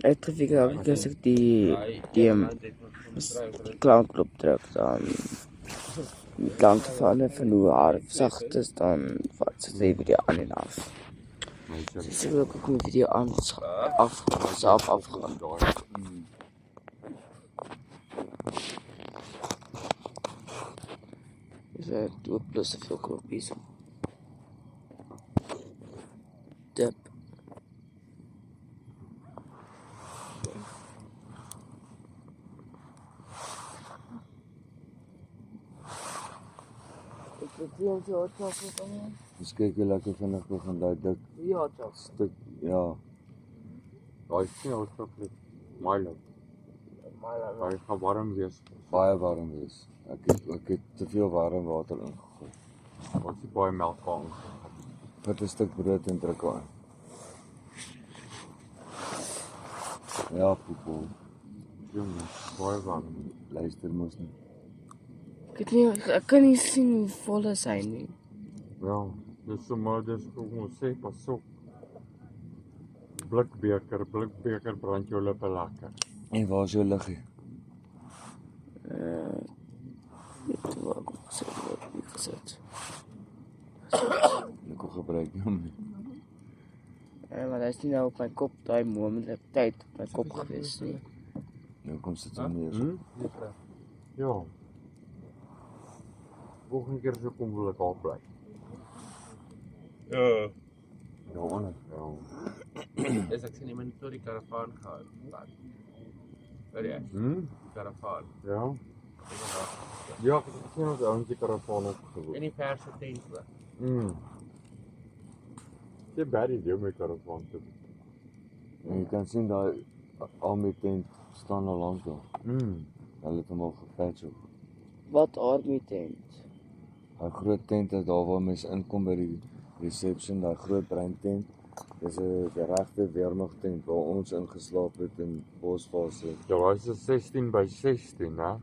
uitgefigure elke keer as ek die klankklop druk, dan die klank van hoe hard sacht is, dan vat sy die video aan en af. Dus ik wil ook een video zelf afgaan. Dus ik doe plus zoveel knopjes. Tap. Dus kyk hoe lekker vinnig begin daai dik stuk, ja. Daai is nie chocolate, Milo. Daai gaan warm wees. Baie warm wees. Ek het te veel warm water ingegooi. Wat is baie melk aan. Vat 'n stuk brood en druk aan. Ja, poepel. Jongen, baie warm. Luister mos nie. Ek kan nie sien hoe vol is hy nie. Ja, dis sommer dis hoe ons sê, pas op. Blikbeker brand jou lippe lekker. En waar is jou liggie? Weet waar ek gesit. Ek kon gebruik nie. Maar hy is nie nou op my kop, daai momentlik tyd op my kop gewees nie. Nou kom sit hom neer. Ja. Volgende keer so kom wil ek al bly. Ja. Ja, onder. Ja. Ek sien iemand tot die karavaan gaan. Hoor jy? Karavaan. Ja. Ja, ek het gesien ons ouens die karavaan opgewoon. In die verse tent. Jy baie idee met karavaan toe. En jy kan sien daai army tent staan al lank daar. Hulle het hom al gepatch op. Wat army tent? 'n groot tent is daar waar mense inkom by die reception, daai groot bruin tent. Dis 'n regte weermag tent waar ons ingeslaap het in Bosfase. Ja, daai is 'n 16 by 16, hè?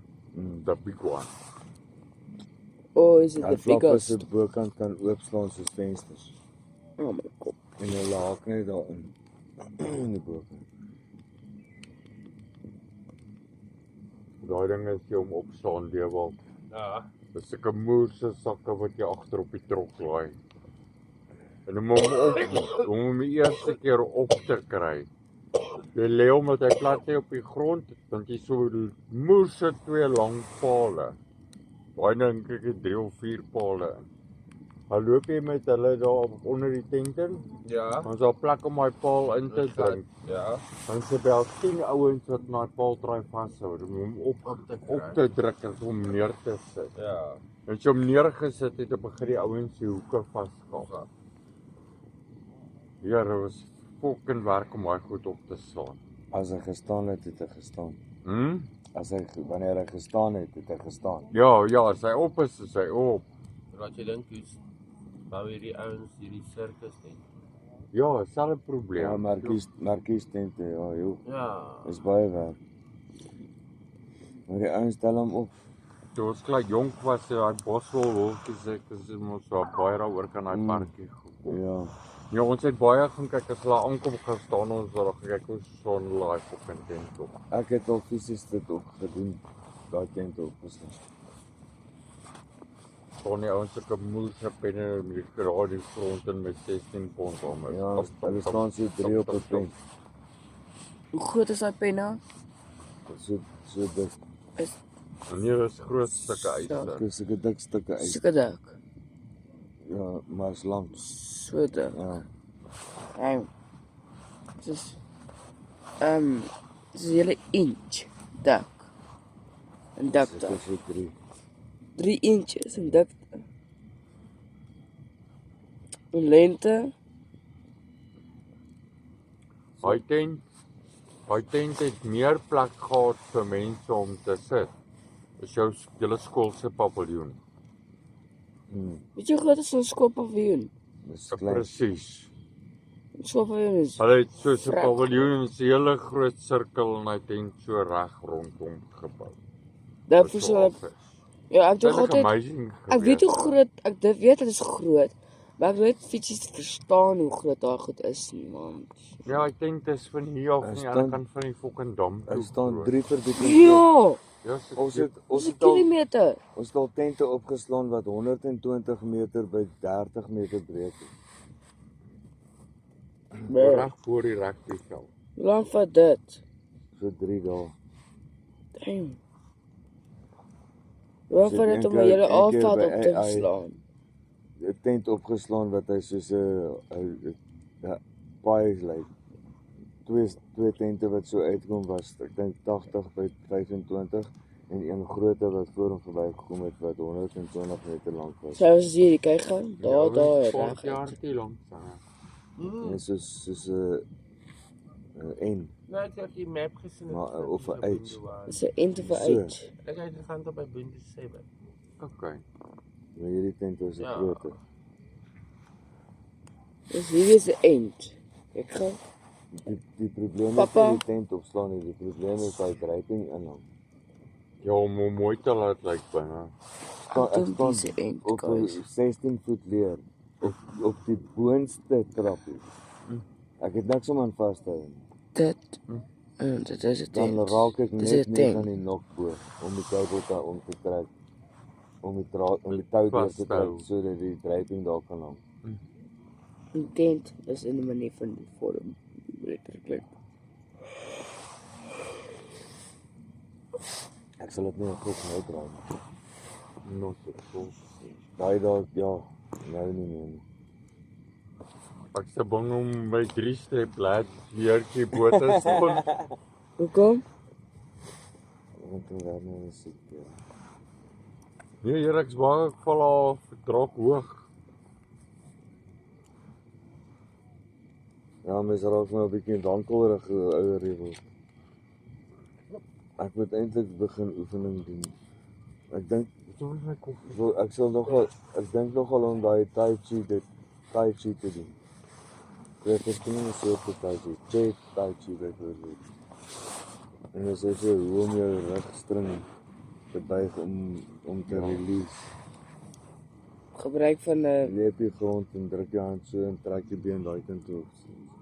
The big one. Is it the biggest? Die bokant kan oopslaan soos vensters. Oh my god. En hulle haak net daarin. In die bokant. Daai ding is jy om opstaan deewal. Ja. Dis sulke moerse sakke wat jy agter op die trok laai. En om hom die eerste keer op te kry. Jy lê hom met hy plat op die grond, want jy so moerse 2 lang pale. Daai ding kyk 3 of 4 pale in. Dan loop jy met hulle daar onder die tent in. Ja. Ons daar plek om daai paal in te druk. Ja. Dan se bel 10 ouens wat na die paal draai vashou om hom op te druk en hom neer te sit. Ja. En as jy hom neergesit het, dan begin die ouens die hoeke vaskaap. Ja, dit was fucking werk om daai goed op te slaan. As hy gestaan het, het hy gestaan. Wanneer hy gestaan het, het hy gestaan. Ja, as hy op is hy op. Wat jy dink is bou hierdie ouens hierdie sirkus net. Ja, selfe probleem. Ja, Markies tente, ja, joh. Ja. Dis baie werk. Maar die ouens stel hom op. Toe ons klein jonk was, daai boswol wolkies, ek is mos so baie daaroor kan daai parkie gekom. Ja. Ja, ons het baie gaan kyk as hulle aankom gestaan ons daar gekyk hoe son live op in tent op. Ek het al fisies dit ook gedoen, daai tent opgeslaan. Kon die ouens sulke moeilike penne met die radio front en met 16 pond om. Ja, hulle staan so 3 op 'n pen. Hoe groot is daai penne? So dik. Nee, dis groot stukke ys. Dis sulke dik stukke ys. Sulke dik. Ja, maar is lank. So dik. Ja. Dis dis 'n hele inch dik. En dik. Dit is so 3 inches in dikte. In lengte. Daai tent het meer plek gehad vir mense om te sit. Dis julle skool se paviljoen. Weet jy hoe groot is 'n skoolpaviljoen? Dis klein. Presies. Skoolpaviljoen is. Hulle het so 'n paviljoen, 'n hele groot sirkel en hy tent so reg rondom gebou. Dit is so. Ja, ek weet hoe groot, ek weet dit is groot, Maar ek weet fietsies verstaan hoe groot daai goed is nie, man. Ja, ek dink dit is van hier af Hy aan die staan- ander kant van die fucking dam. Daar toe staan groot. 3 verdiepings. Ja, Ja, so Ons dis 'n het al kilometer. ons het al tente opgeslaan wat 120 meter by 30 meter breed is. reg voor die rugbyveld. Hoe lank vat dit? So 3 dae. Damn. Hoe lank Ons vat het dit om 'n een hele keer A-veld by op te AI slaan? 'n tent opgeslaan wat hy soos 'n paai lyk. Twee tente wat so uitkom was, ek dink 80 by 25 en een grootte wat voor hom verbygekom het wat 120 meter lank was. Sou ons hier kyk gaan? Daar jaar reg. te lank. En soos 'n N. Nou, ek het die map gesien. Maar, of 'n H. Dis 'n end of a So. age. Ek het gegaan tot by Windows 7. Okay. Maar hierdie tent was 'n Ja. grootte. Dis hier is 'n end. Ek gaan. Die probleem is Papa. nie die tent opslaan nie, die probleem is daai draping in hom. Ja, om hom mooi te laat lyk binne. Ek staan Dis 'n end, op 'n guys. 16 voet leer op die boonste trappie. Ek het niks om aan vas te hou nie. Dit. Dit is 'n Dan tent. raak ek Dis net 'n nie aan tent. die nokboog om die kabel om te trek. Om die draad om die tou deur te Vashou. trek sodat die draping daar kan hang. 'n Tent is in 'n manier van die vorm. Letterlik. Ek sal dit nie goed nou draai nie. Not so. Daai daar ja, nou nie meer nie. Ek se bang om my 3 step laat weertjie boot te staan. Hoekom? Want dan word nou siek. Ja. Nee, hier ek's baie ek val al druk hoog. Ja, mens raak nou 'n bietjie wankelrig ouer jy word. Ek moet eintlik begin oefening doen. Ek dink Dit is my koffie. ek dink nogal om daai tai chi te doen. Dit is nie so te tai chi byvoorbeeld. En as jy so hoe om jou rugstring te buig om te release. Gebruik van 'n Lê op die grond en druk jou hand so en trek jou been daai kant toe.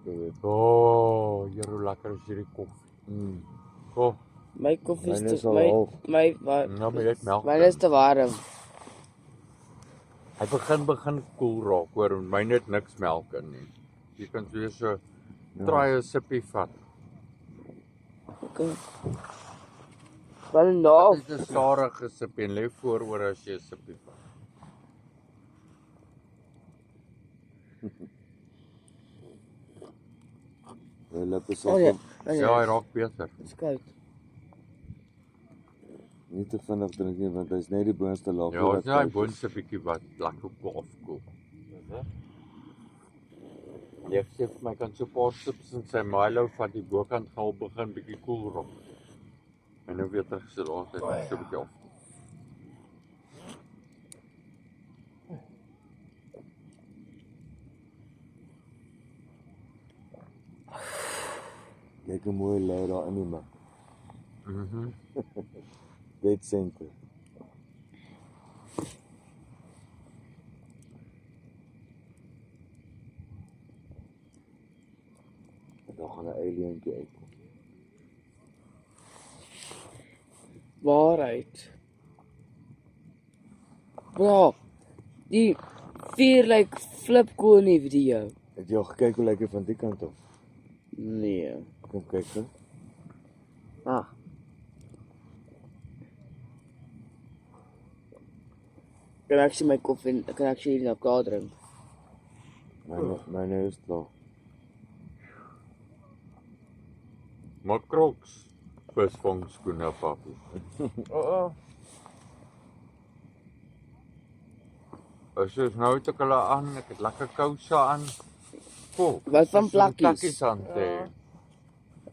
So weet. Hier hoe lekker is hierdie koffie. my koffie Myne is is te al my half. my wat Nou maar jy het melk. myne is te warm. Hy begin koel raak, hoor, en myne het niks melk in nie. Jy kan weer so try 'n sippie vat. Okay. Wel nou. Dit is 'n stadige sippie en lê vooroor as jy 'n sippie vat. Jou lippe Oh sal ja. Ja, hy raak beter. Dis koud. nie te vinnig drink nie want hy's net die boonste laag. Ja, ons daai boonste bietjie wat lekker afkoel. Jy sê vir my kan so 'n paar sips in sy Milo van die bokant gaan begin bietjie koel raak. En nou weer terug sit altyd so 'n bietjie af. Kyk hoe mooi lê daar in die mik. Dead center. Daar gaan 'n alientjie uitkom. Waarheid. Bro, die vuur lyk flip cool in die video. Het jy al gekyk hoe lyk hy van die kant af? Nee. Kom kyk gou. Ah. Kan ek sien my koffie, kan ek sien nou klaar drink. Myne is klaar. Maar Crocs visvang skoene papi. As jy nou het ek hulle aan, ek het lekker kouse aan. Wat van plakkies? Plakkies aan te.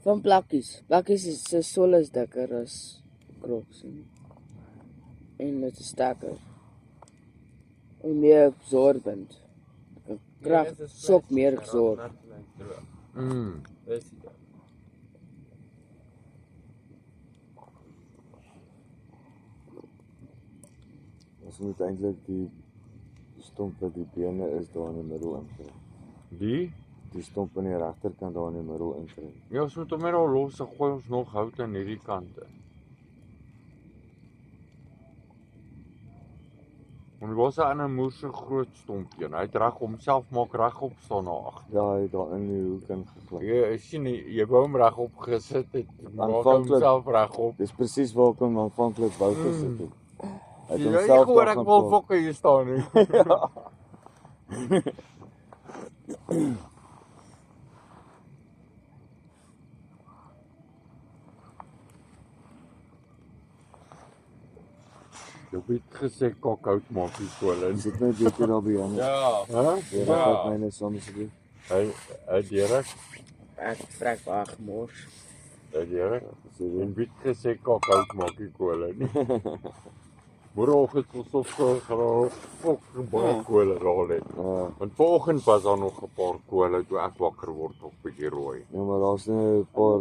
Van plakkies. Plakkies is se sole is dikker as Crocs en dit is sterker. En meer absorbent. Krag sok meer absorb. Dis dit. Ons moet eintlik die stomp wat die bene is daar in die middel inkry. Die stomp aan die regterkant daar in die middel inkry. Ja, ons moet hom net al los, dan gooi ons nog hout aan hierdie kant in. En die was 'n ander moerse groot stompie. Hy het reg homself maak regop staan daar agter. Ja, hy het daar in die hoek ingegly. Jy sien jy wou hom regop gesit het, maak Aanvanklik- homself regop. Dis presies waar ek hom aanvanklik wou gesit het. Hy het Jy homself hoor daar ek gaan wil plak. fokke hier staan nie. Jy het gesê kokhout maak die Colin. Sit net bietjie daar by hom. Ja. Hæ? Jy vat myne soms asseblief. Hy direk, Ek vrek baie gemors. hy direk. Asseblief. En wie het gesê kokhout maak die Colin? Môreoggend was ons graag fucking baie kole daar lê. Ja, Want vanoggend was daar nog 'n paar kole toe ek wakker word op 'n bietjie rooi. ja, maar daar's net 'n paar.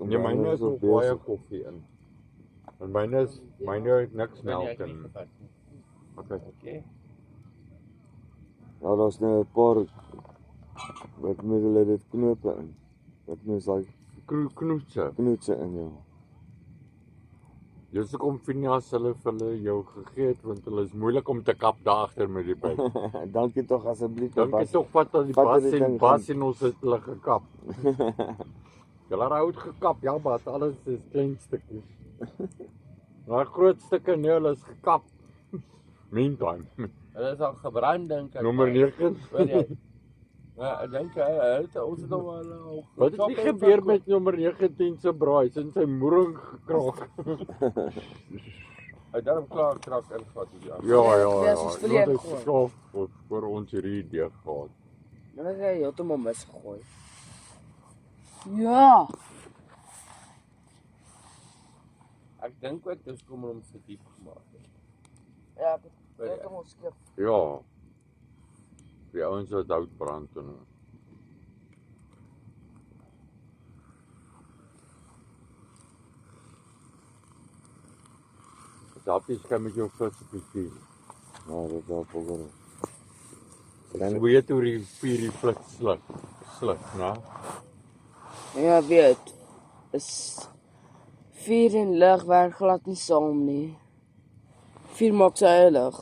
Nee, myne is nog baie koffie in. En myne het niks melk in. Okay. Okay. Ja, daar's net 'n paar wat moet hulle dit knope in. Wat moet daai Knoetse. knoetse in ja. Dis hoekom Phineas hulle vir hulle jou gegee het want hulle is moeilik om te kap daar agter met die byt. Dankie tog asseblief. Dankie tog vat aan die Vat bas die en ding bas en ons het hulle gekap. Hulle het oud gekap, ja, maar alles is klein stukkies. Maar groot stukke nee, hulle is gekap. Meantime. Hulle is al gebrand dink ek. Nommer 9. Weet jy? Ja, ek dink ons het al Wat het nie gebeur met nommer 19 se braai? Hy het sy moering gekraak. Hy daarom klaar krak ingevat ja. Ja, soos verlede Dit is gehoor. skaaf vir ons hierdie idee gehad. Dan het hy heeltemal misgegooi. Ja. Ek dink ook dis kom om se diep gemaak. Ja, dit heeltemal skief. Ja. Die ouens wat hout brand en Dapies kan met jou vis op die vuur. Ja, dit is al volgende. Ek weet hoe die vuur die flits sluk, né? Ja, weet. Is vuur en lig werk glad nie saam nie. Vuur maak sy eie lig.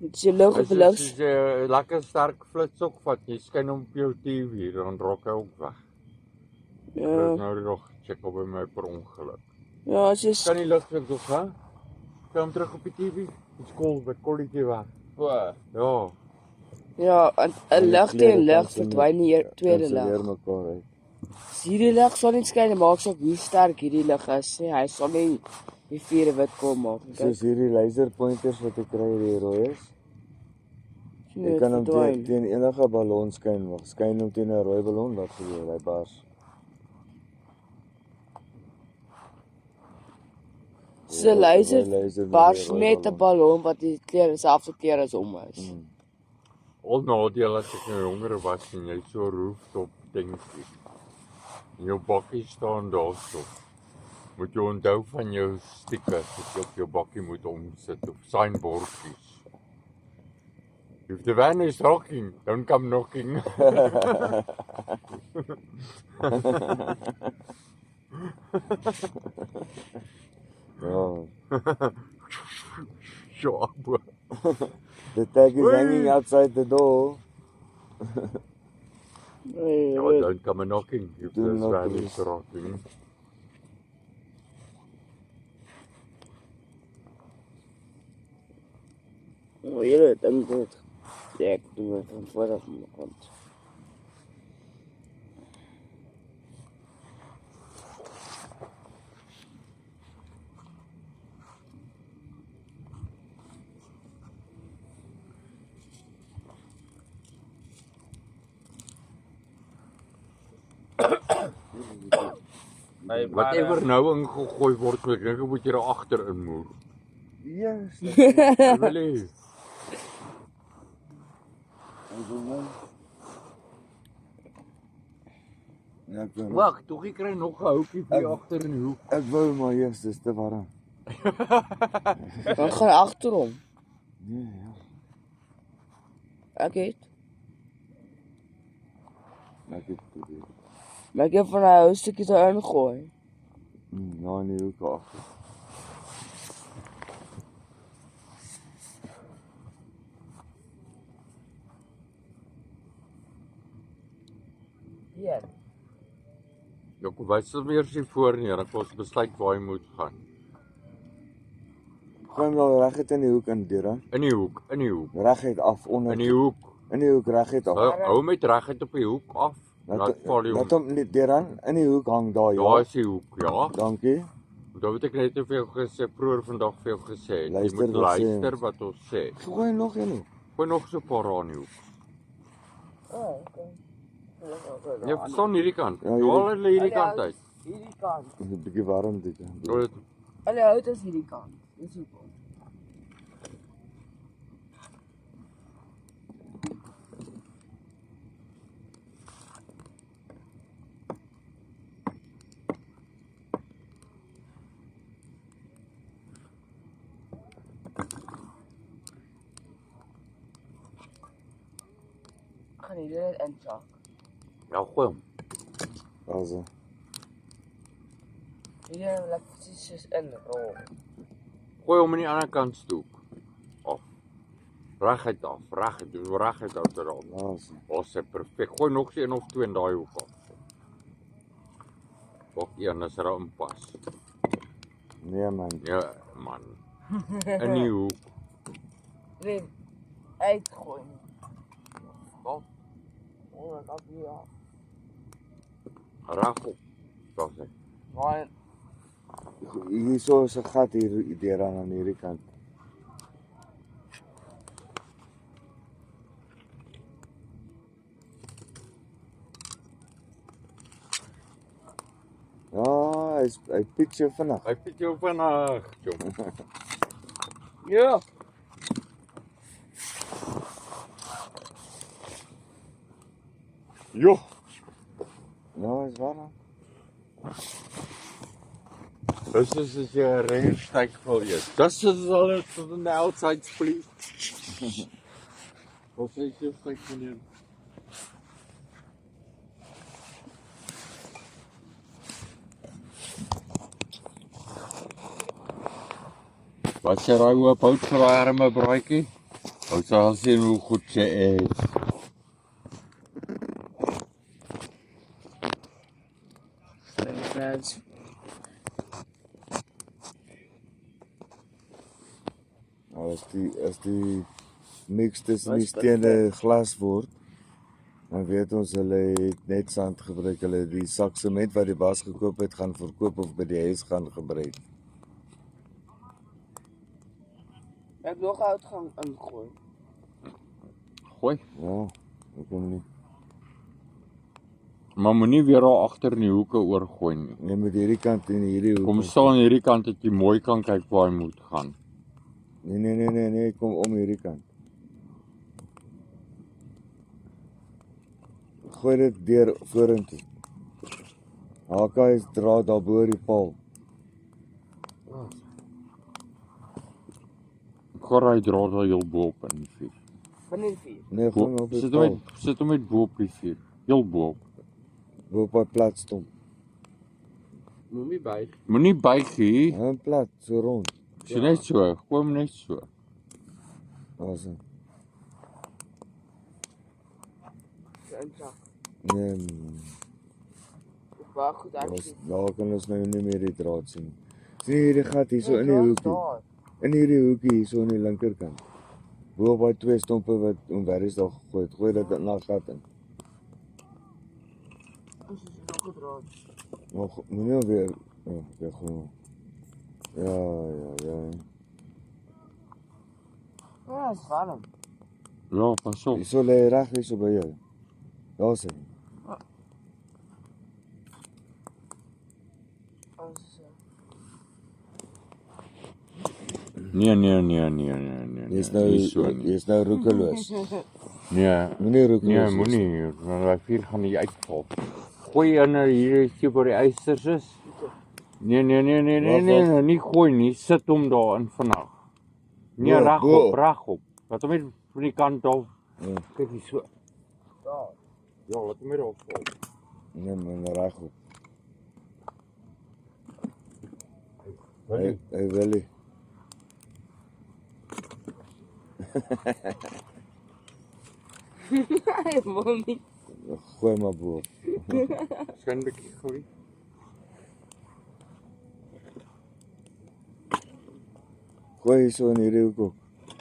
Dit is jy lig op lig. As jy 'n lekker sterk flits ook vat, jy skyn hom op jou TV, dan raak hy ook weg. Ek Ja, het nou nog check op by my per ongeluk. ja, as jy Kan nie lig fik tog, hè? Kan hom terug op die TV? Die skool met kolletjie weg. O, Ja. ja, 'n lig teen lig verdwyn die tweede Leer lig. mekaar uit. As hierdie lig sal nie skyn en maak saak hoe sterk hierdie lig is nie. Hy sal nie die vuur wit kom maak nie. Soos hierdie laser pointers wat ek kry, die rooies. Jy kan hom teen enige ballon skyn, maar skyn hom teen 'n rooi ballon, wat gebeur? Hy bars. Se laser laser bars rooi net 'n ballon wat die kleur dieselfde kleur as hom is. Al nadeel as ek nou jonger was en jy so rooftop dingetjie. En jou bakkie staan daarso. Moet jy onthou van jou stickers wat jy op jou bakkie moet omsit of signbordjies. If the van is rocking, don't come knocking. Ja. Sure. The tag is hanging outside the door. Ja, don't come knocking if Do this not van do is this. rocking. Oh, julle dink dit. Ja, ek doen dit van voor af my kant. Whatever nou ingegooi word, ek dink ek moet jy daar agter inmoer. Yes. Wil jy? Ja, ek wil Wag, tog ek kry nog 'n houtjie vir Ek- agter in die hoek. Ek wou maar eers, dis te warm. Dan gaan agterom. Nee, ja. Ek het. Ek het probeer. Maar ek heb van die hoofdstukjes erin gooi. Ja, in die hoek agter. Hier. Ja, kom wys hom eers hier voor neer, dan kos besluit waar hy moet gaan. Gooi hom nou reguit in die hoek in, Deran. In die hoek, Reguit af onder. in die hoek. In die hoek reguit af. Hou met reguit op die hoek af. Laat val jy Laat hom net Deran in die hoek hang daar, Daar ja. is die hoek, ja. Dankie. Dan weet ek net te veel gesê, vroeër vandag veel gesê. Jy Luister moet wat sê luister ons. wat ons sê. Gooi nog een. Gooi nog so 'n paar aan die hoek. Oh, okay. Jy verstaan hierdie kant. Ja, Ja, hierdie- hulle hierdie kant uit. Hierdie kant. Dit is 'n bietjie warm dit. Hulle hout is hierdie kant. Dis hoekom. Gaan hierdie net insak. Ja, gooi hom. Also, Hierdie laat presies soos inrol. Gooi hom aan die ander kant stoep. Af. Reguit af, reguit uit daar. also. Ons is perfek. Gooi nog so een of twee in daai hoek af. Ook een as er inpas. Nee man. Ja, man. In die hoek. Nee, uitgooi. Wat? Oh, dat gaat niet af. Regop. Daar sê. Maar, Hierso is 'n gat hier Deran aan hierdie kant. Ja, hy piet jou vinnig. Hy piet jou vinnig, jong. ja. Jo. Ja, is warm. This is your rare steak for you. This is all it on the outside, please. Wat is your steak for you? Wat sê raai oop hout vir daai arme braaitjie? Ou sal sien hoe goed sy is. Friends. As die mix tussen die stene glas word, dan weet ons hulle het net sand gebruik. Hulle het die sak sement wat die baas gekoop het gaan verkoop of by die huis gaan gebruik. Ek heb nog uitgang ingooi. Gooi. Ja, ek kom nie. Maar moenie weer daar agter in die hoeke oorgooi nie. Jy moet hierdie kant en hierdie hoek. Kom staan aan hierdie kant dat jy mooi kan kyk waar jy moet gaan. Nee, kom om hierdie kant. Gooi dit deur vorentoe. Haka is dra daar bo die paal. Gooi draad daar heel bo op in die vuur. Wanneer die vier? Nee, gewoon op die paal. Sit hom net bo op die vuur. Heel bo op. Bo op die plat stomp. Moenie buig. Moenie buig nie. En plat, so rond. So net so, gooi hom net so. Also, Insak. nee, Waar goed uitgezien. daar kan ons nou nie meer die draad sien. Sien hierdie gat hier so in die hoekie. In hierdie hoekie hier so aan die linkerkant. Bo op daai twee stompe wat omwerries daar gegooi het. Gooi dit in daai gat in. Ons is nog gedraad. Nog moenie weer ja, gewoon. Ja. Ja, is warm. Ja, pas op. Hierso lê reg hier so by jou. Daar sien. Ons is Nee. Jy's nou roekeloos. Nee. Moenie roekeloos. Nee, wees. moenie. Want daai vuur gaan nie uitval. Gooi in hier is jy waar die ysters is. Nee, nie gooi nie, sit hom daarin vandag. Nee, regop. Laat hom net van die kant af. Ja. Kyk hier so. Ja, laat hom net daar val. Nee man, regop. Willie. Hey Willie. Hy wil nie. Gooi maar bo. Skyn 'n bietjie gooi. Gooi hier so in hierdie hoek ook.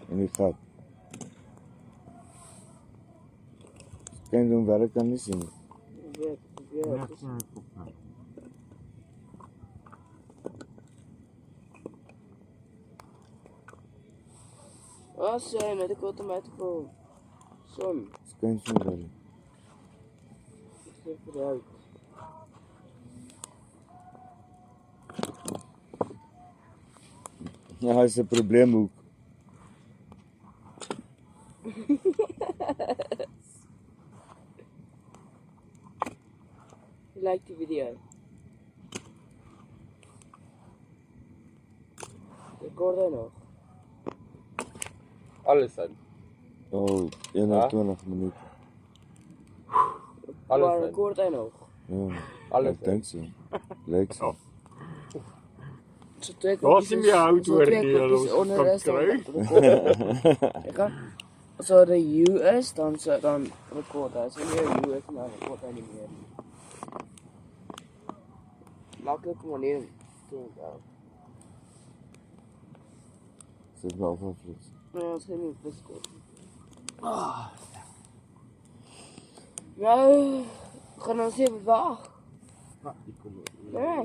In die gat. Kan doen werk kan nie sien. Oh, sorry, met die automatical son. Skyn so wel. Ek gebruik. Ja, is 'n probleemhoek. Like die video. Record hy nog? Alles in. Oh, 21 minute. Alles Maar in. record hy nog? Ja. Alles Ek dink so. Lyk so. So twee Daar's nie meer hout oor nie, ons onder is kan kry. Ek kan as daar 'n U is, dan record hy. As nie 'n U is, dan record hy nie meer. Maklik manier te onthou. Sit wel van vloes. Ja, ons gaan nie beskot. Nou, gaan ons even wag. Nee.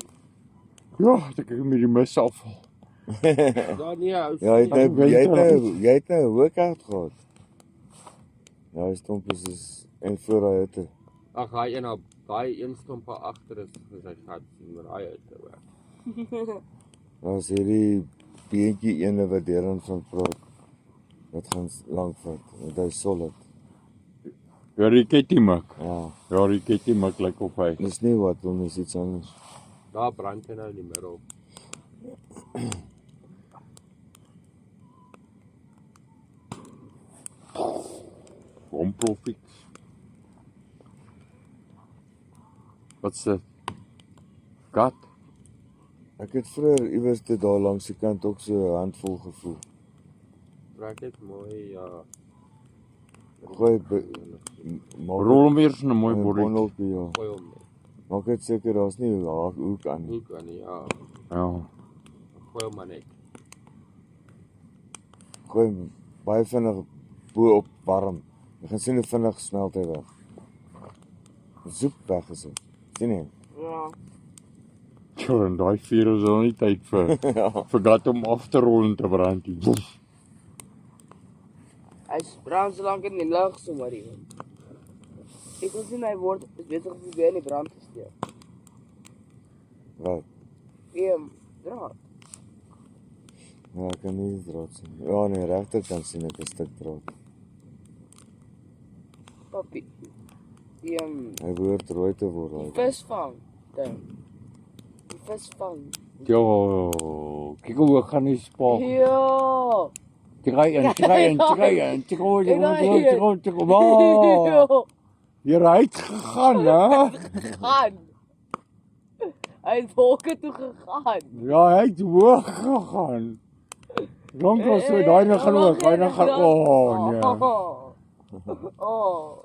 Ja, ek kyk met die mis afval. Daar nie hou. Ja, jy het nou hoekheid gehad. Ja, hy stomp is en voor hy het. Ag, hy een op daai een stomp agter is hy gat sien met daai uit te werk. Daar's hierdie beentjie ene wat deuran van praat. Wat gaan lank vat. Want hy solid. Ja, die ketty mak. Ja. Ja, die ketty mak lyk op hy. Dis nie wat hom is iets anders. Daar brand hy nou in die middel. Romprofix. Wat's dit? Gat? Ek het vroeër iewers te daar langs die kant ook so 'n handvol gevoel. Trek dit mooi, ja. Gooi maak Rol hom weer so 'n mooi dit bordjie. bonneltjie, ja. Gooi hom net. Maak dit seker daar's nie 'n hoek aan nie. Hoek aan die, ja. Ja. Gooi hom maar net. Gooi hom baie vinnig bo op warm. Jy gaan sien hoe vinnig smelt hy weg. Soep weg is dit. Sien jy? Ja. Tjoh, en daai vuur is al nie tyd vir. Vergat om af te rol en te brand. Woef. Hy brand so lank in die lug sommer hier. Ek kon sien hy word besig om weer in die brand te steek. Wat? Draad. Ja, ek kan nie draad sien. Ja, nee, regterkant sien ek 'n stuk draad. Papi. Hy behoort rooi te word. Die Daai. visvang ding. Die visvang. Ja, kyk hoe gaan die spaak. Ja. Try en. Hier uit gegaan, hè? Gegaan. Hy het wolke toe gegaan. Ja, hy het hoog gegaan. Lank was so daai nog gaan ook, daai nog gaan. Oh, nee. Oh.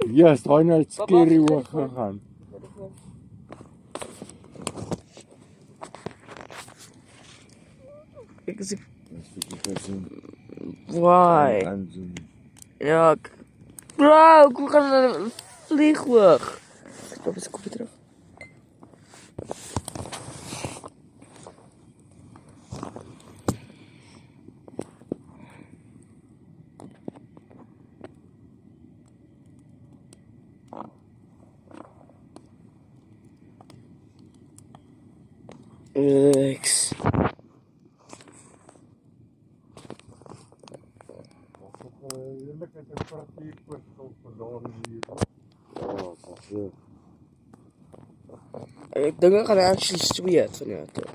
Yes, daai nou het skerie hoog gegaan. Ek is Dis bietjie gesien. why? Aanzoom. Ja. Bro, hoe gaan dit vlieg hoog? Stop eens kopie terug. X. Heerlike temperatuur verskil vandaan hier. Ja, so. Ek dink ek gaan actually sweet van jou toe.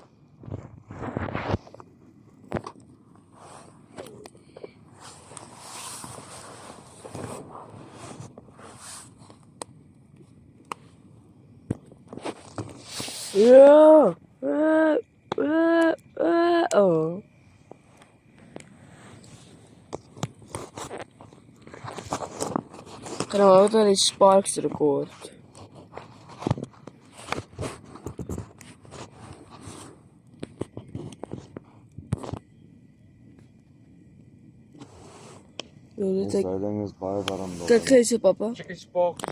Ja. Oh. Kan nou ook die Sparks rekord. Ons ding is baie warm daar. Kyk gee se papa. Chicken Sparks.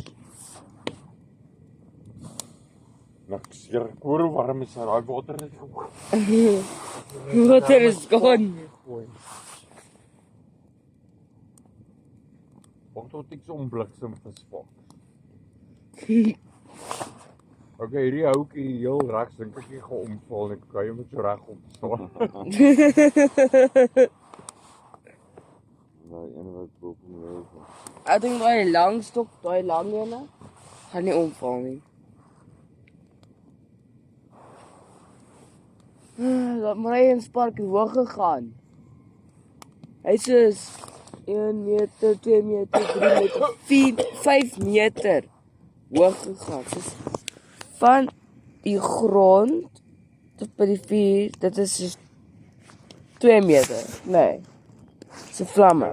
Niks. Jy hoor hoe warm is daai water net. Water is gone. Wat tot ek so ombliksem vir Sparks. Okay, hierdie houtjie heel regs dink ek jy gaan omval en ek kan jy met so reg opstaan. Nou een wat boop lê. Ek dink daai lang stok, daai lang ene gaan nie omval nie. Dat Marion Spark hoog gegaan. Hy is 1 meter, 2 meter, 3 meter, 4, 5 meter hoog gegaan. Dis van die grond tot by die vuur, dit is 2 meter. Nee. Dis 'n vlamme.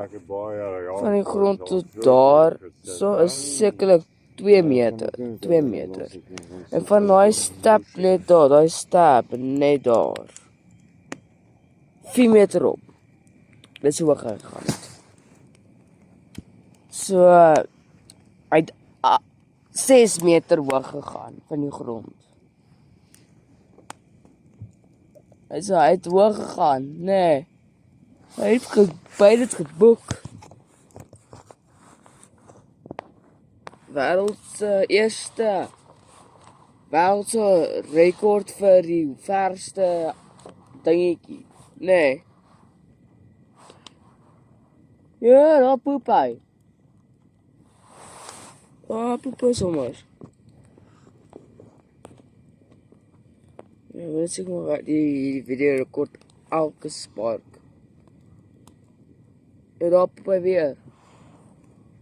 Van die grond tot daar, so is sekerlik 2 meter, 2 meter. En van daai stap net daar, daai stap net daar. 4 meter op. Dis hoe hoog hy gegaan het. So hy het 6 meter hoog gegaan van die grond. Hy het hoog gegaan, nee. Hy het beide het geboek. Wêreldse rekord vir die verste dingetjie. Nee. Ja, daar poep hy. Poep sommer. Ja, weet ek maar die video rekord elke Spark. Ja, daar poep hy weer.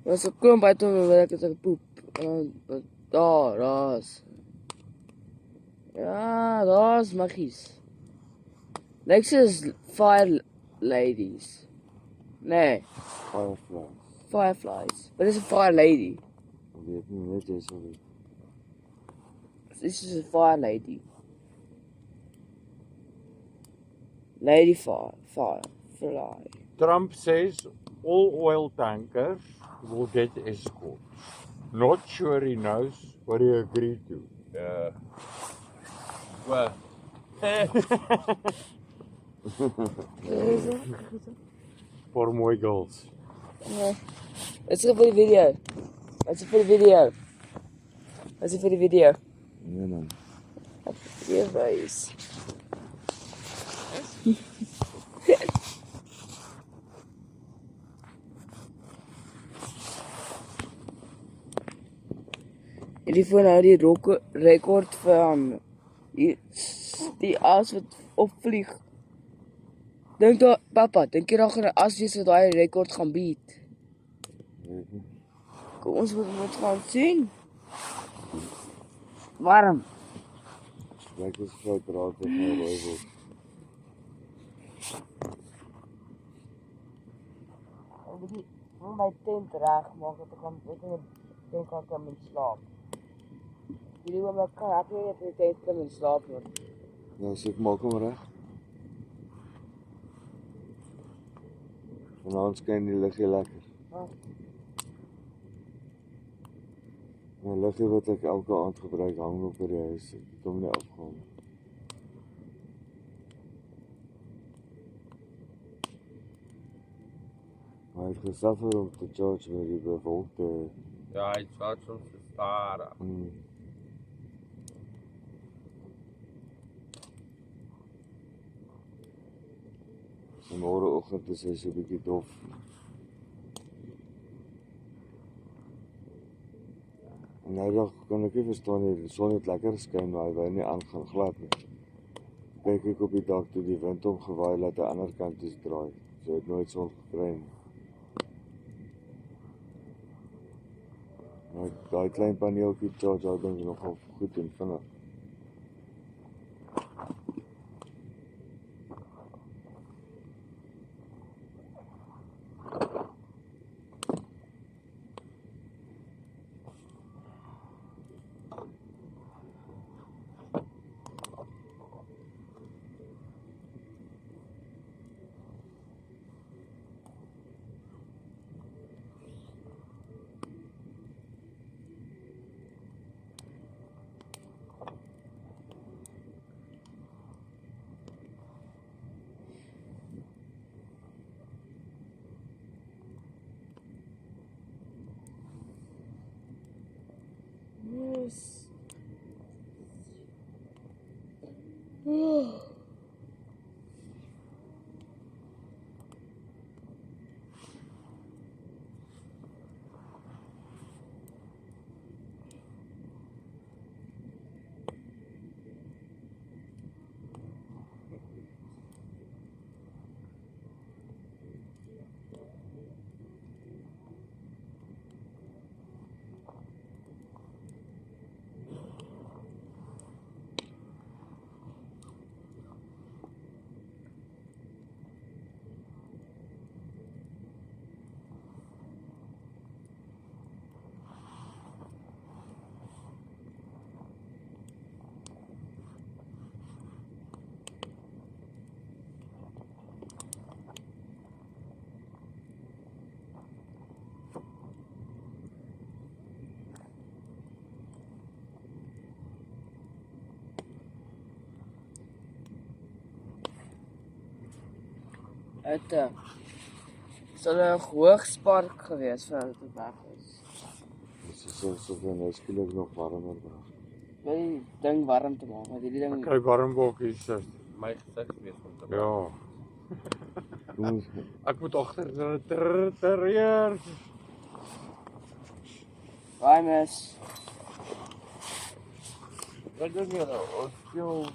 Was 'n klomp uit hom wat ek het poep. Daar's. Ja, daar's magies. Lyk soos fire ladies. Nee, fireflies. Wat is 'n fire lady? Ek weet nie net jy sal weet. This is a fire lady. Lady fire, fly. Trump says all oil tankers will get escorts. Not sure he knows what he agreed to. Well, For mooi girls. Nee. It's for the video. It's for the video. It's for the video. Nee man. Video guys. Die voor nou die rekord van die as wat opvlieg. Dink daar, papa, dink jy daar gaan 'n as wees wat daai rekord gaan beat? Weet nie. Kom ons moet gaan sien. Warm. Lyk as groot raak met my rooi word. Ek moet my tent reg maak dat ek kan dink aan kan in slaap. Jullie wil my kan ek nie net die tent kan in slaap word. Nou sê ek maak hom reg. Vanaand skyn die liggie lekker. My liggie wat ek elke aand gebruik hang op by die huis. Ek het hom nie afgehaal. Maar hy het gesuffer om te charge met die bewolkte. ja, hy sal soms staar. En môreoggend is hy so 'n bietjie dof. Nou dag kan ek nie verstaan nie, die son het lekker skyn, maar hy wou nie aangaan glad nie. Kyk ek op die dak toe die wind hom gewaai laat aan die ander kant toe draai. So het nooit son gekry nie. Nou, daai klein paneeltjie charge hou ding is nogal goed en vinnig. Yes. Het sal 'n hoogspark gewees vir hulle te weg is. Dit is so nou skielik nog warmer word. Wil die ding warm te maak, want hierdie ding Kry warmbokkies. My gesig wees om te Ja. Jongens, Ek moet agter terreer. Bye mes. Wat doen jy nou? Ons speel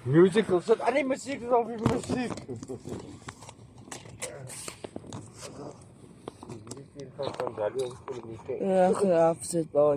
Musical sit aan die musiek is al die musiek. hier van Dalio speel musiek. Ja, graaf sit bye.